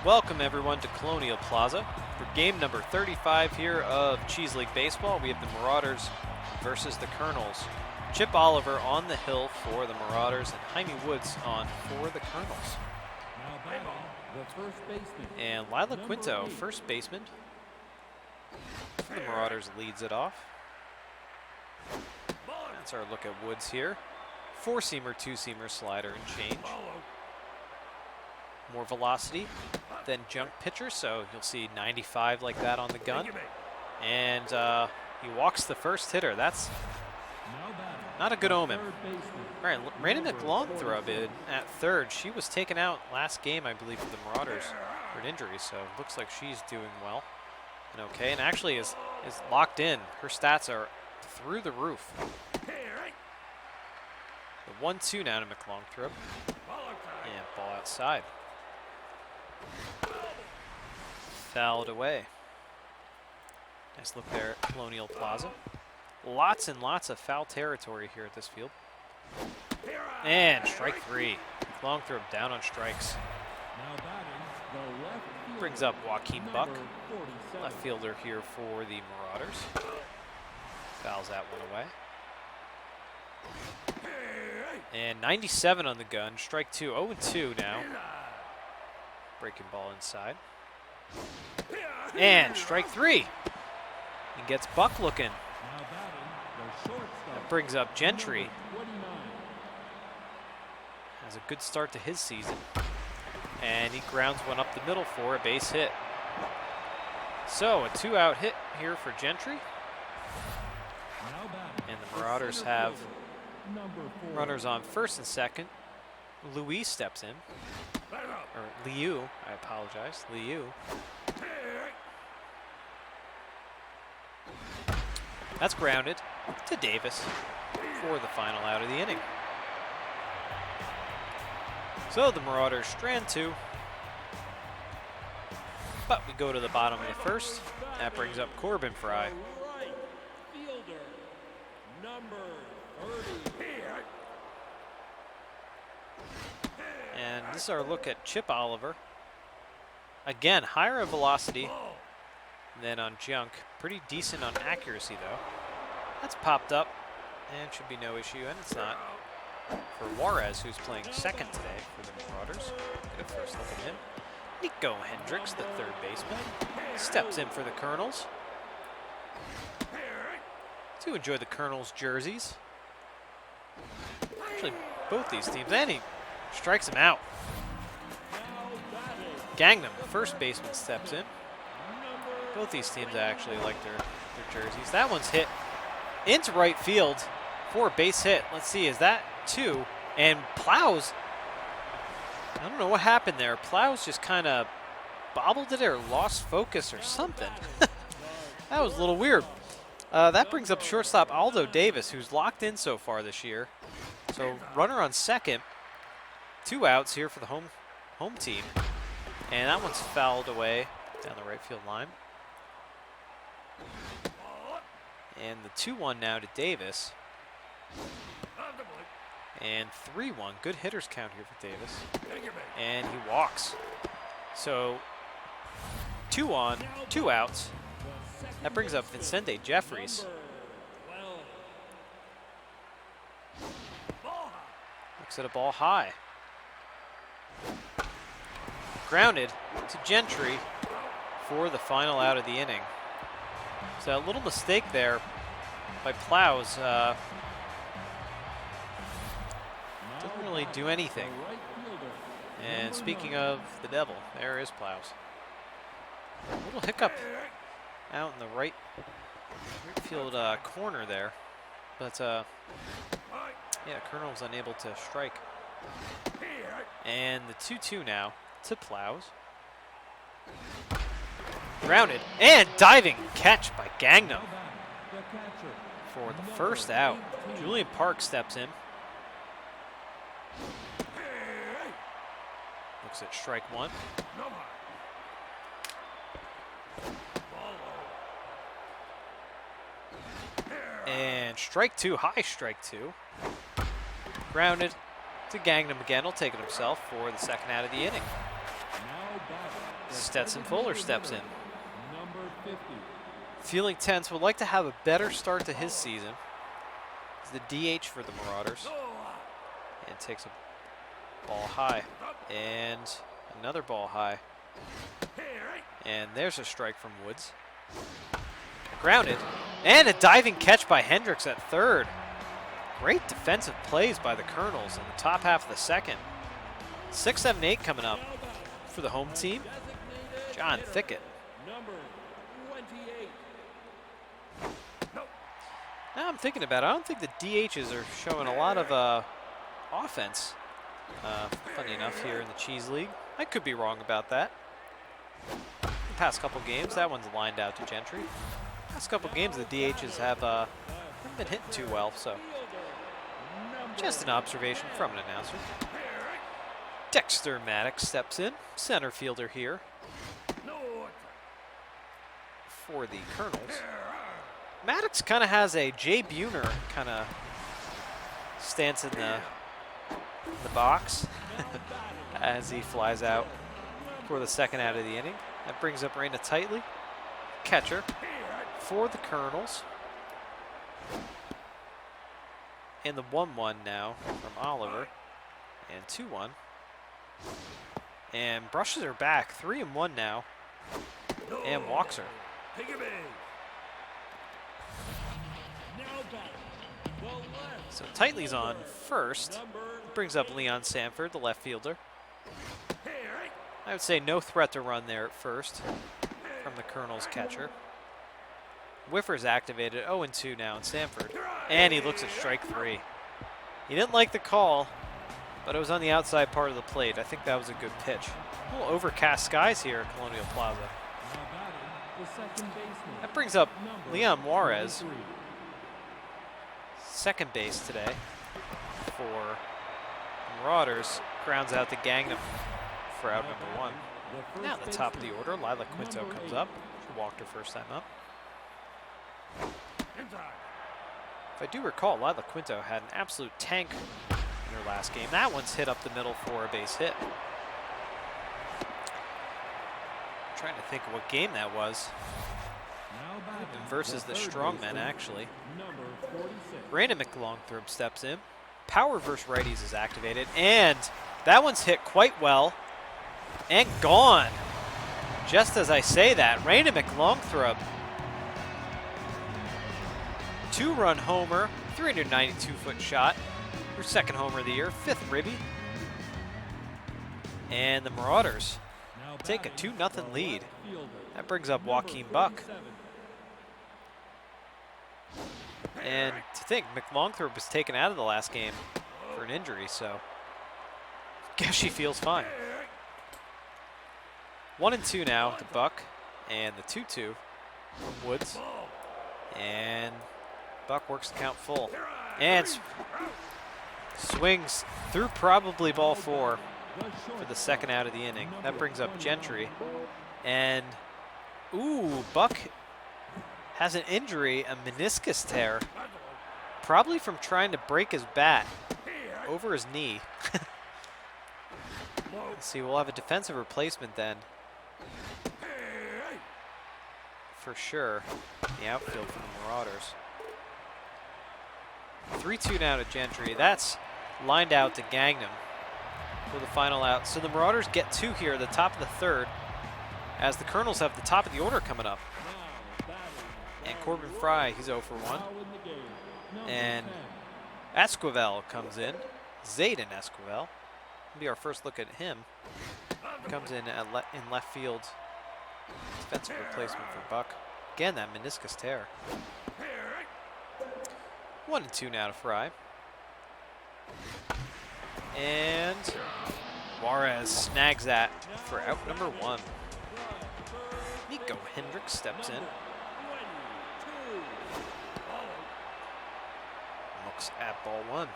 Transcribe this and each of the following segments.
Welcome everyone to Colonial Plaza for game number 35 here of Cheese League Baseball. We have the Marauders versus the Kernels. Chip Oliver on the hill for the Marauders and Jaime Woods on for the Kernels. And Lila Quinto, first baseman for the Marauders, leads it off. That's our look at Woods here. Four-seamer, two-seamer, slider, and change. More velocity than junk pitcher, so you'll see 95 like that on the gun. And he walks the first hitter. That's not a good omen. All right, Randy McLongthrow at third. She was taken out last game, I believe, for the Marauders for an injury, so it looks like she's doing well and okay, and actually is locked in. Her stats are through the roof. The 1-2 now to McLongthrow, and ball outside. Fouled away. Nice look there at Colonial Plaza. Lots and lots of foul territory here at this field. And strike three. Longthrow down on strikes. Brings up Joaquin Buck, left fielder here for the Marauders. Fouls that one away. And 97 on the gun. Strike two. 0-2 now. Breaking ball inside. And strike three. He gets Buck looking. That brings up Gentry. Has a good start to his season. And he grounds one up the middle for a base hit. So a two-out hit here for Gentry. And the Marauders have runners on first and second. Louis steps in. Or Liu, I apologize. Liu. That's grounded to Davis for the final out of the inning. So the Marauders strand two. But we go to the bottom of the first. That brings up Corbin Fry. And this is our look at Chip Oliver. Again, higher in velocity than on junk. Pretty decent on accuracy, though. That's popped up, and should be no issue, and it's not. For Juarez, who's playing second today for the Marauders. Get a first look at him. Nico Hendricks, the third baseman, steps in for the Kernels. To enjoy the Kernels jerseys. Actually, both these teams, and he strikes him out. Gangnam, the first baseman, steps in. Both these teams actually like their jerseys. That one's hit into right field for a base hit. Let's see, is that two? And Plows, I don't know what happened there. Plows just kind of bobbled it or lost focus or something. That was a little weird. That brings up shortstop Aldo Davis, who's locked in so far this year. So runner on second. Two outs here for the home team. And that one's fouled away down the right field line. And the 2-1 now to Davis. And 3-1. Good hitters count here for Davis. And he walks. So 2 on, 2 outs. That brings up Vincente Jeffries. Looks at a ball high. Grounded to Gentry for the final out of the inning. So a little mistake there by Plows. Doesn't really do anything. And speaking of the devil, there is Plows. A little hiccup out in the right field corner there. But yeah, Kernels unable to strike. And the 2-2 now to Plows. Grounded and diving catch by Gangnam for the first out. Julian Park steps in. Looks at strike one. And strike two, high strike two. Grounded to Gangnam again. He'll take it himself for the second out of the inning. Stetson Fuller steps in. Feeling tense, would like to have a better start to his season. He's the DH for the Marauders. And takes a ball high. And another ball high. And there's a strike from Woods. Grounded. And a diving catch by Hendricks at third. Great defensive plays by the Kernels in the top half of the second. 6, 7, 8 coming up for the home team. John Thickett. Now I'm thinking about it. I don't think the DHs are showing a lot of offense. Funny enough, here in the Cheese League. I could be wrong about that. The past couple games, that one's lined out to Gentry. Past couple games, the DHs haven't been hitting too well, so just an observation from an announcer. Dexter Maddox steps in, center fielder here for the Kernels. Maddox kind of has a Jay Buhner kind of stance in the box as he flies out for the second out of the inning. That brings up Raina Tightly, catcher for the Kernels. And the 1-1 now from Oliver, and 2-1. And brushes her back, 3-1 now, and walks her. So Tightly's on first. Brings up Leon Sanford, the left fielder. I would say no threat to run there at first from the Kernels catcher. Whiffer's activated, 0-2 now in Sanford. And he looks at strike 3. He didn't like the call, but it was on the outside part of the plate. I think that was a good pitch. A little overcast skies here at Colonial Plaza. That brings up Leon Juarez, second base today for Marauders. Grounds out to Gangnam for out number 1. Now at the top of the order, Lila Quinto comes up. She walked her first time up. If I do recall, Lila Quinto had an absolute tank in her last game. That one's hit up the middle for a base hit. I'm trying to think of what game that was. Versus the Strongmen, actually. Brandon McLongthorpe steps in. Power versus righties is activated, and that one's hit quite well and gone. Just as I say that, Brandon McLongthorpe, 2-run homer, 392-foot shot, her second homer of the year, 5th ribby. And the Marauders take a 2-0 lead. That brings up Joaquin Buck. And to think, McLongthorpe was taken out of the last game for an injury, so guess she feels fine. 1-2 now to Buck, and the 2-2 from Woods. And Buck works the count full. And swings through probably ball 4 for the second out of the inning. That brings up Gentry. And, ooh, Buck has an injury, a meniscus tear, probably from trying to break his bat over his knee. Let's see, we'll have a defensive replacement then. For sure, the outfield from the Marauders. 3-2 now to Gentry. That's lined out to Gangnam for the final out. So the Marauders get 2 here at the top of the third, as the Kernels have the top of the order coming up. And Corbin Fry, he's 0 for 1. And Esquivel comes in. Zayden Esquivel. Will be our first look at him. Comes in in left field. Defensive replacement for Buck. Again, that meniscus tear. 1-2 now to Fry. And Juarez snags that for out number 1. Nico Hendricks steps in. Looks at ball 1.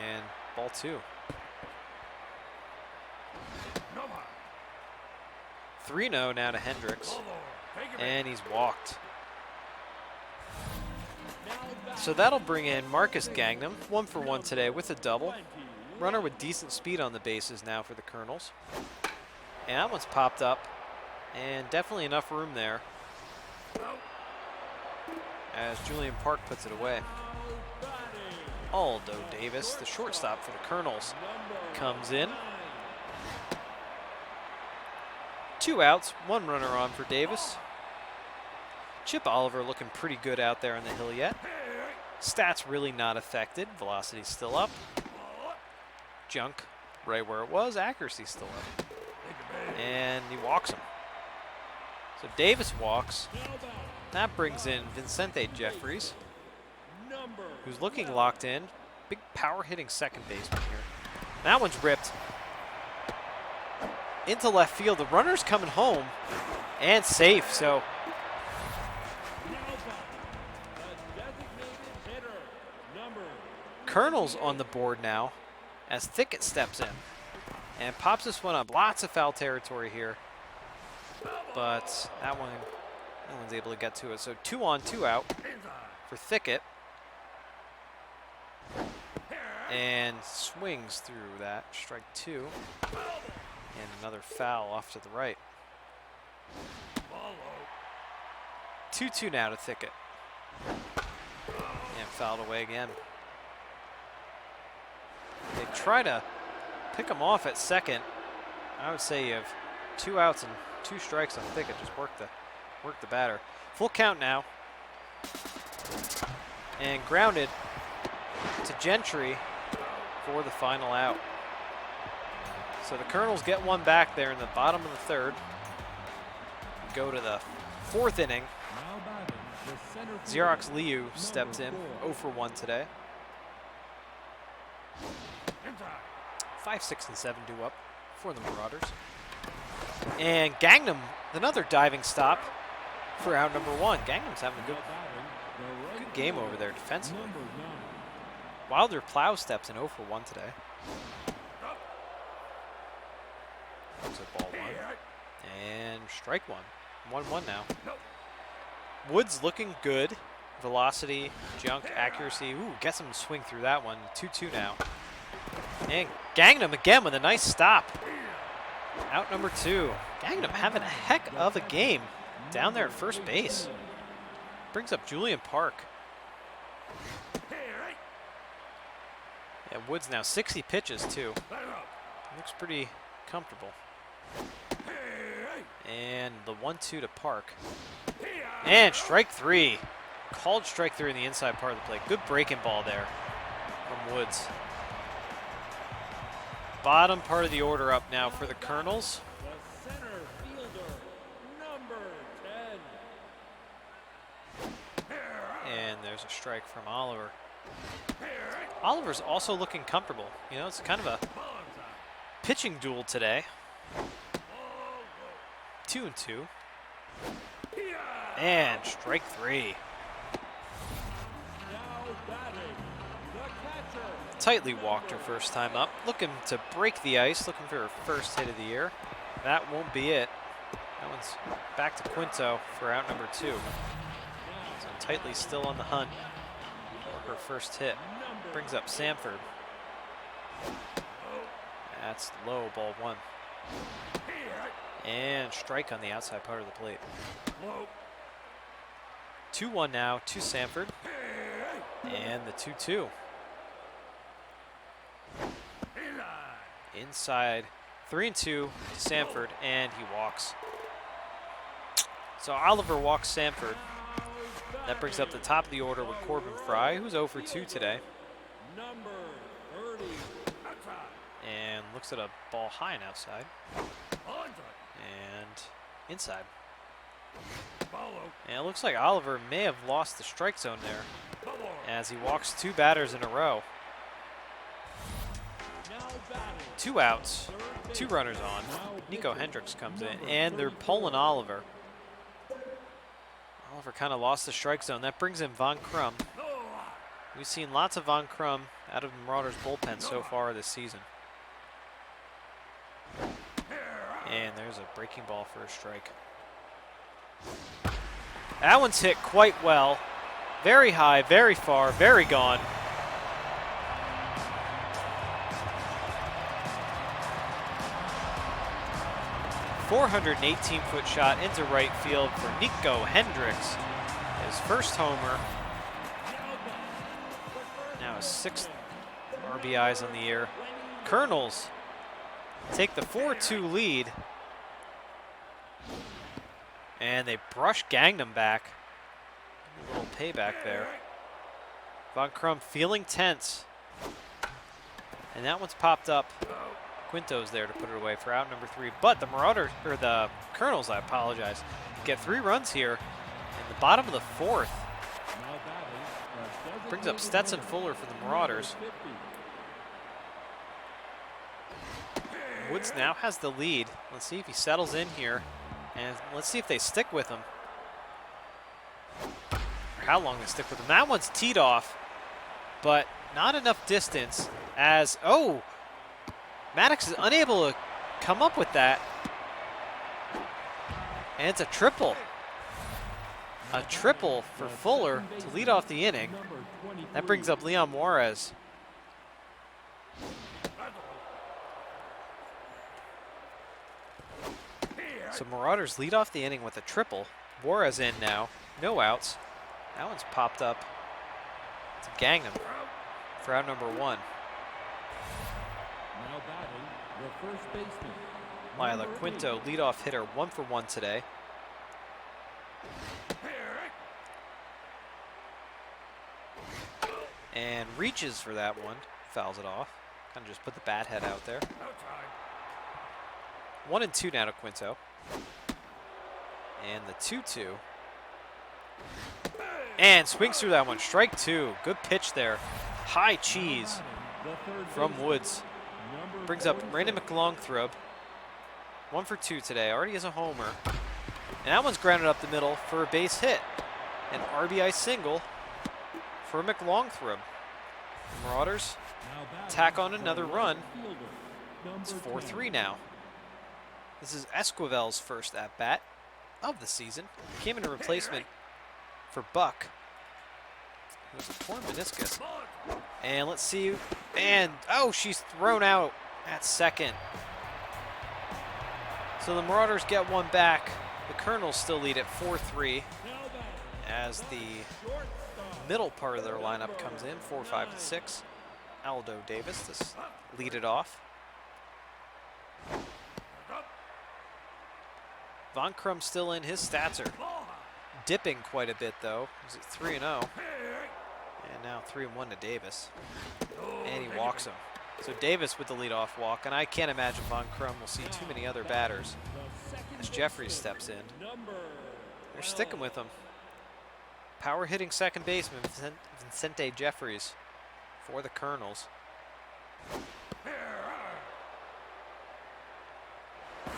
And ball 2. 3-0 now to Hendricks. And he's walked. So that'll bring in Marcus Gangnam, 1 for 1 today with a double. Runner with decent speed on the bases now for the Kernels. And that one's popped up. And definitely enough room there as Julian Park puts it away. Aldo Davis, the shortstop for the Kernels, comes in. 2 outs, 1 runner on for Davis. Chip Oliver looking pretty good out there on the hill yet. Stats really not affected. Velocity's still up. Junk right where it was. Accuracy still up. And he walks him. So Davis walks. That brings in Vincente Jeffries, who's looking locked in. Big power hitting second baseman here. That one's ripped into left field. The runner's coming home and safe. So Kernels on the board now as Thicket steps in and pops this one up. Lots of foul territory here, but that one, no one's able to get to it. So 2 on, 2 out for Thicket. And swings through that. Strike 2. And another foul off to the right. 2-2 now to Thicket. And fouled away again. They try to pick him off at second. I would say you have 2 outs and 2 strikes on Thicket. Just work the batter. Full count now. And grounded to Gentry for the final out. So the Kernels get one back there in the bottom of the 3rd. Go to the 4th inning. Xerox Liu steps in, 0 for 1 today. 5, 6, and 7 due up for the Marauders. And Gangnam, another diving stop for out number 1. Gangnam's having a good game over there defensively. Wilder Plow steps in 0 for 1 today. There's a ball 1. And strike 1. 1-1 now. Woods looking good. Velocity, junk, accuracy. Ooh, gets him to swing through that one. 2-2 now. And Gangnam again with a nice stop. Out number 2. Gangnam having a heck of a game down there at first base. Brings up Julian Park. Yeah, Woods now 60 pitches too. Looks pretty comfortable. And the 1-2 to Park. And strike 3. Called strike 3 in the inside part of the plate. Good breaking ball there from Woods. Bottom part of the order up now for the Kernels. The center fielder, number 10. And there's a strike from Oliver. Oliver's also looking comfortable. You know, it's kind of a pitching duel today. 2-2. And strike 3. Tightly walked her first time up. Looking to break the ice. Looking for her first hit of the year. That won't be it. That one's back to Quinto for out number 2. So Tightly still on the hunt for her first hit. Brings up Samford. That's low, ball 1. And strike on the outside part of the plate. 2-1 now to Samford. And the 2-2. Inside, 3-2 to Samford, and he walks. So Oliver walks Samford. That brings up the top of the order with Corbin Fry, who's 0 for 2 today. And looks at a ball high and outside. And inside. And it looks like Oliver may have lost the strike zone there as he walks 2 batters in a row. 2 outs, 2 runners on. Nico Hendricks comes in, and they're pulling Oliver. Oliver kind of lost the strike zone. That brings in Von Crum. We've seen lots of Von Crum out of the Marauders bullpen so far this season. And there's a breaking ball for a strike. That one's hit quite well. Very high, very far, very gone. 418-foot shot into right field for Nico Hendricks. His first homer. Now his 6th RBIs on the year. Kernels take the 4-2 lead. And they brush Gangnam back. A little payback there. Von Crum feeling tense. And that one's popped up. Quinto's there to put it away for out number 3. But the Marauders, or the Kernels, I apologize, get 3 runs here in the bottom of the 4th. Brings up Stetson Fuller for the Marauders. Woods now has the lead. Let's see if he settles in here. And let's see if they stick with him. Or how long they stick with him. That one's teed off, but not enough distance as, oh, Maddox is unable to come up with that. And it's a triple. A triple for Fuller to lead off the inning. That brings up Leon Juarez. So Marauders lead off the inning with a triple. Juarez in now, no outs. That one's popped up to Gangnam for out number 1. Now batting, the first baseman. Lila Quinto, leadoff hitter, 1 for 1 today. And reaches for that one, fouls it off. Kind of just put the bat head out there. 1-2 now to Quinto. And the 2-2. And swings through that one, strike 2. Good pitch there. High cheese from Woods. Brings up Brandon McLongthrob. 1 for 2 today, already has a homer. And that one's grounded up the middle for a base hit. An RBI single for McLongthrob. Marauders tack on another run. It's 4-3 now. This is Esquivel's first at-bat of the season. Came in a replacement for Buck. It was a torn meniscus. And let's see. And, oh, she's thrown out at second. So the Marauders get one back. The Kernels still lead at 4-3 as the middle part of their lineup comes in, 4, 5, and 6. Aldo Davis to lead it off. Von Crum still in. His stats are dipping quite a bit, though. He's at 3-0. And now 3-1 to Davis. And he walks him. So Davis with the leadoff walk, and I can't imagine Von Crum will see too many other batters as Jeffries steps in. They're sticking with him. Power hitting second baseman Vincente Jeffries for the Kernels.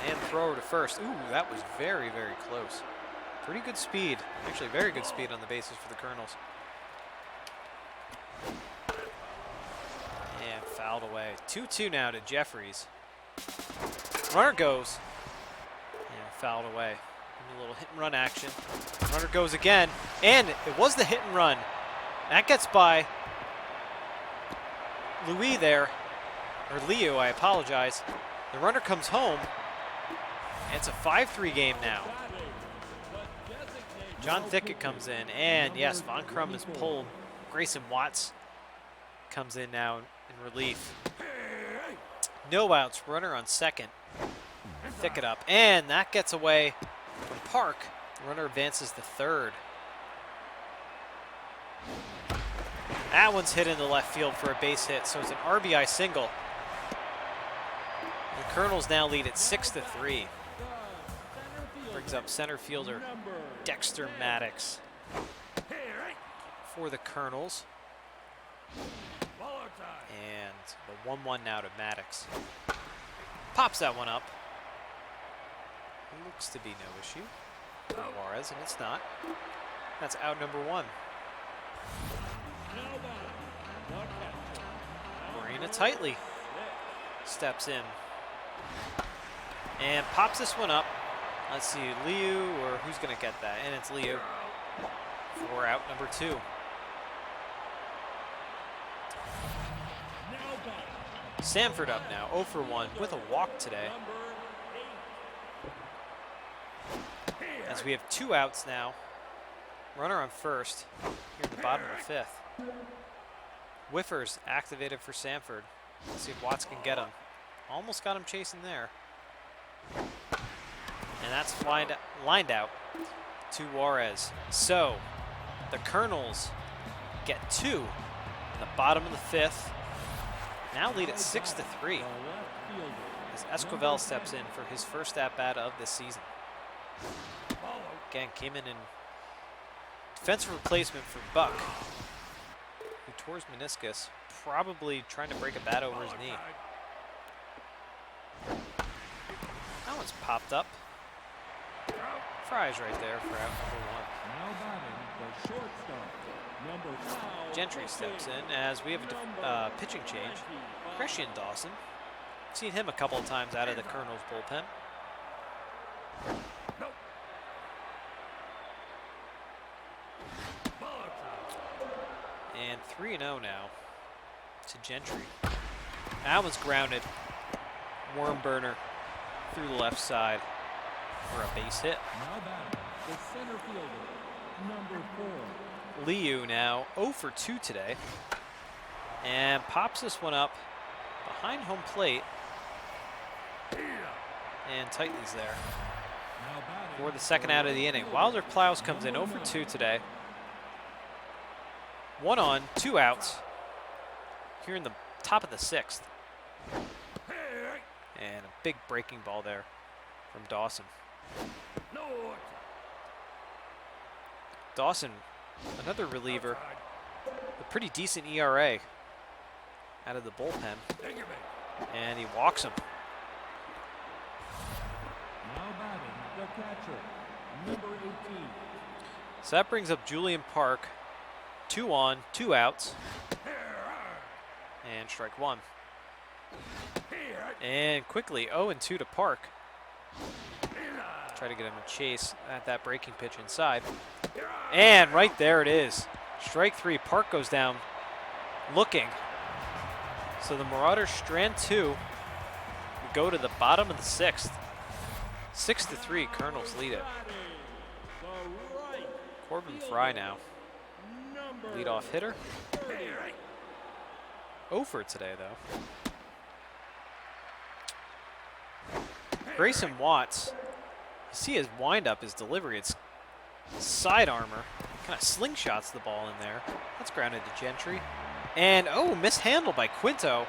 And thrower to first. Ooh, that was very, very close. Pretty good speed. Actually, very good speed on the bases for the Kernels. And fouled away. 2-2 now to Jeffries. Runner goes. And fouled away. A little hit and run action. Runner goes again. And it was the hit and run. That gets by Louis there. Or Leo, I apologize. The runner comes home. And it's a 5-3 game now. John Thickett comes in. And yes, Von Crum is pulled. Grayson Watts comes in now in relief. No outs, runner on second. Thickett up, and that gets away from Park. The runner advances to third. That one's hit into left field for a base hit, so it's an RBI single. The Kernels now lead at 6-3. Brings up center fielder Dexter Maddox for the Kernels. And the 1-1 now to Maddox. Pops that one up. Looks to be no issue for Juarez, and it's not. That's out number 1. Marina Tightly steps in and pops this one up. Let's see, Liu, or who's going to get that? And it's Liu for out number 2. Sanford up now, 0 for 1 with a walk today. as we have 2 outs now. Runner on first here at the bottom of the 5th. Whiffers activated for Sanford. Let's see if Watts can get him. Almost got him chasing there. And that's lined out to Juarez. So the Kernels get 2 in the bottom of the 5th. Now lead at 6-3 as Esquivel steps in for his first at-bat of this season. Again, came in defensive replacement for Buck, who tore his meniscus, probably trying to break a bat over his knee. That one's popped up. Fry's right there for out number 1. Gentry steps in as we have a pitching change. Christian Dawson. Seen him a couple of times out of the Kernels bullpen. And 3-0 now to Gentry. That one's grounded. Worm burner through the left side for a base hit. The center fielder, number 4. Liu now 0 for 2 today. And pops this one up behind home plate. And Titley's there for the second out of the inning. Wilder Plows comes in 0 for 2 today. 1 on, 2 outs here in the top of the 6th. And a big breaking ball there from Dawson. Dawson, another reliever, a pretty decent ERA out of the bullpen. And he walks him. Now batting, the catcher, number 18. So that brings up Julian Park. 2 on, 2 outs. And strike 1. And quickly 0-2 to Park. Try to get him a chase at that breaking pitch inside. And right there it is. Strike 3. Park goes down looking. So the Marauders strand 2. We go to the bottom of the 6th. 6-3. Kernels lead it. Corbin Fry now. Leadoff hitter. 0 for today, though. Grayson Watts. You see his windup, his delivery. It's side armor. Kind of slingshots the ball in there. That's grounded to Gentry. And, oh, mishandled by Quinto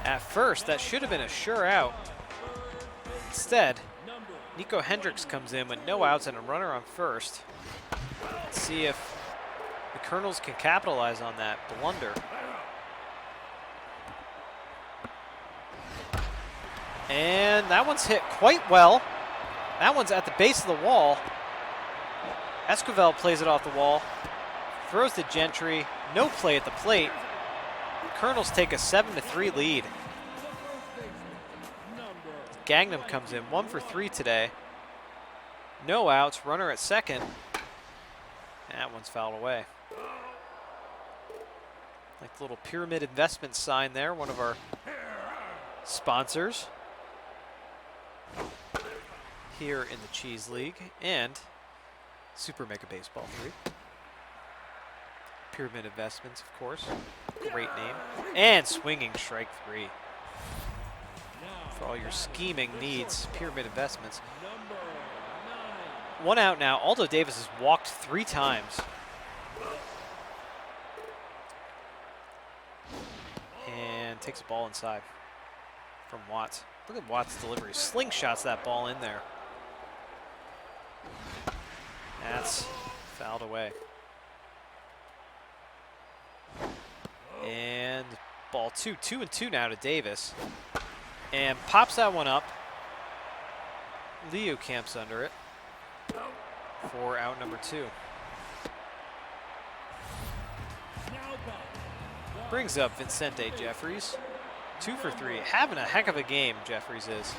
at first. That should have been a sure out. Instead, Nico Hendricks comes in with no outs and a runner on first. Let's see if the Kernels can capitalize on that blunder. And that one's hit quite well. That one's at the base of the wall. Esquivel plays it off the wall. Throws to Gentry. No play at the plate. The Kernels take a 7-3 lead. Gagnon comes in 1 for 3 today. No outs. Runner at second. That one's fouled away. Like the little pyramid investment sign there, one of our sponsors here in the Cheese League and Super Mega Baseball 3. Pyramid Investments, of course. Great name. And swinging strike 3. For all your scheming needs, Pyramid Investments. 1 out now. Aldo Davis has walked 3 times. And takes a ball inside from Watts. Look at Watts' delivery. Slingshots that ball in there. That's fouled away. And ball 2. 2-2 now to Davis. And pops that one up. Liu camps under it for out number 2. Brings up Vincente Jeffries. 2 for 3. Having a heck of a game, Jeffries is.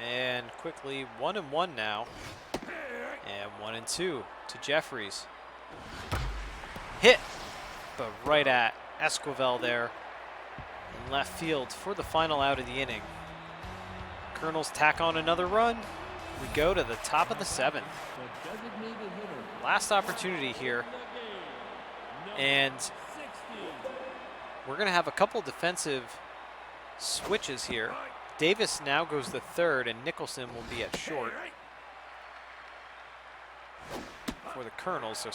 And quickly 1-1 now. And 1-2 to Jeffries. Hit, but right at Esquivel there. in left field for the final out of the inning. Kernels tack on another run. We go to the top of the 7th. The designated hitter. Last opportunity here. And we're going to have a couple defensive switches here. Davis now goes to third, and Nicholson will be at short for the Kernels, so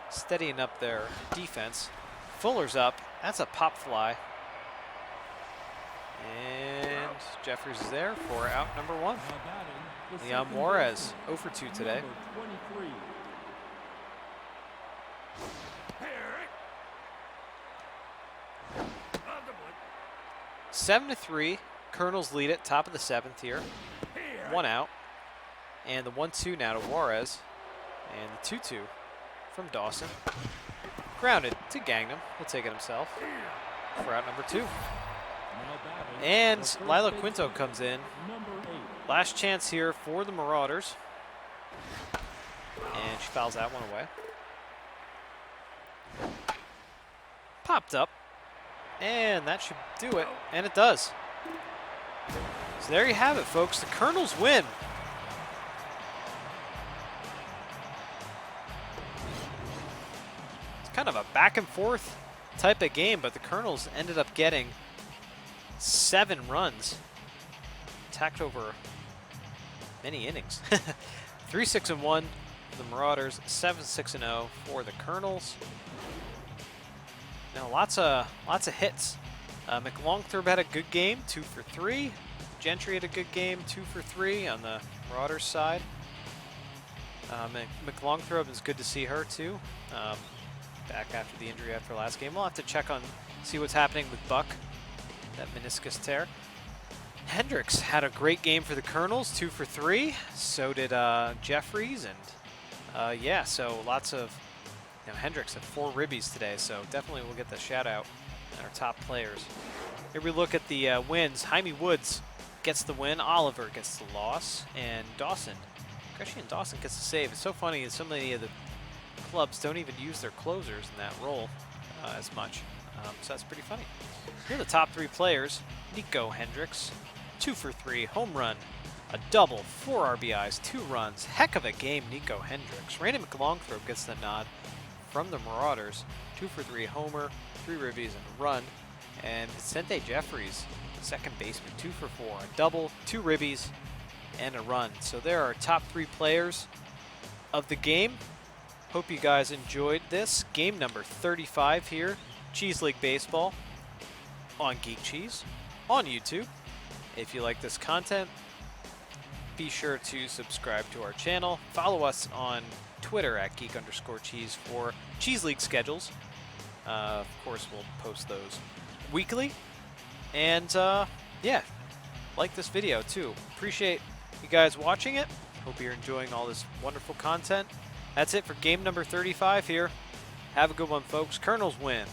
steadying up their defense. Fuller's up. That's a pop fly. And Jeffries is there for out number 1. Leon Juarez, 0 for 2 today. 7-3, Kernels lead it, top of the 7th here. 1 out. And the 1-2 now to Juarez. And the 2-2 from Dawson. Grounded to Gangnam. He'll take it himself for out number 2. And Lila Quinto comes in. Last chance here for the Marauders. And she fouls that one away. Popped up. And that should do it. And it does. So there you have it, folks. The Kernels win. It's kind of a back and forth type of game, but the Kernels ended up getting 7 runs. Tacked over many innings. 3-6-1 for the Marauders, 7-6-0 for the Kernels. Now lots of hits. McLongthorpe had a good game, 2 for 3. Gentry had a good game, 2 for 3 on the Marauders side. McLongthorpe is good to see her too. Back after the injury after last game. We'll have to check on, see what's happening with Buck, that meniscus tear. Hendricks had a great game for the Kernels, 2 for 3. So did Jeffries, and yeah, so lots of, Hendricks had 4 ribbies today, so definitely we'll get the shout out and our top players. Here we look at the wins. Jaime Woods gets the win, Oliver gets the loss, and Dawson, Christian Dawson gets the save. It's so funny that so many of the clubs don't even use their closers in that role as much, so that's pretty funny. Here are the top 3 players. Nico Hendricks, 2 for 3, home run, a double, 4 RBIs, 2 runs. Heck of a game, Nico Hendricks. Randy McLongthorpe gets the nod from the Marauders, 2 for 3, homer, 3 ribbies, and a run. And Vicente Jeffries, second baseman, 2 for 4, a double, 2 ribbies, and a run. So there are top 3 players of the game. Hope you guys enjoyed this. Game number 35 here, Cheese League Baseball on Geek Cheese on YouTube. If you like this content, be sure to subscribe to our channel. Follow us on Twitter at geek_cheese for Cheese League schedules. Of course, we'll post those weekly. And yeah, like this video too. Appreciate you guys watching it. Hope you're enjoying all this wonderful content. That's it for game number 35 here. Have a good one, folks. Kernels win.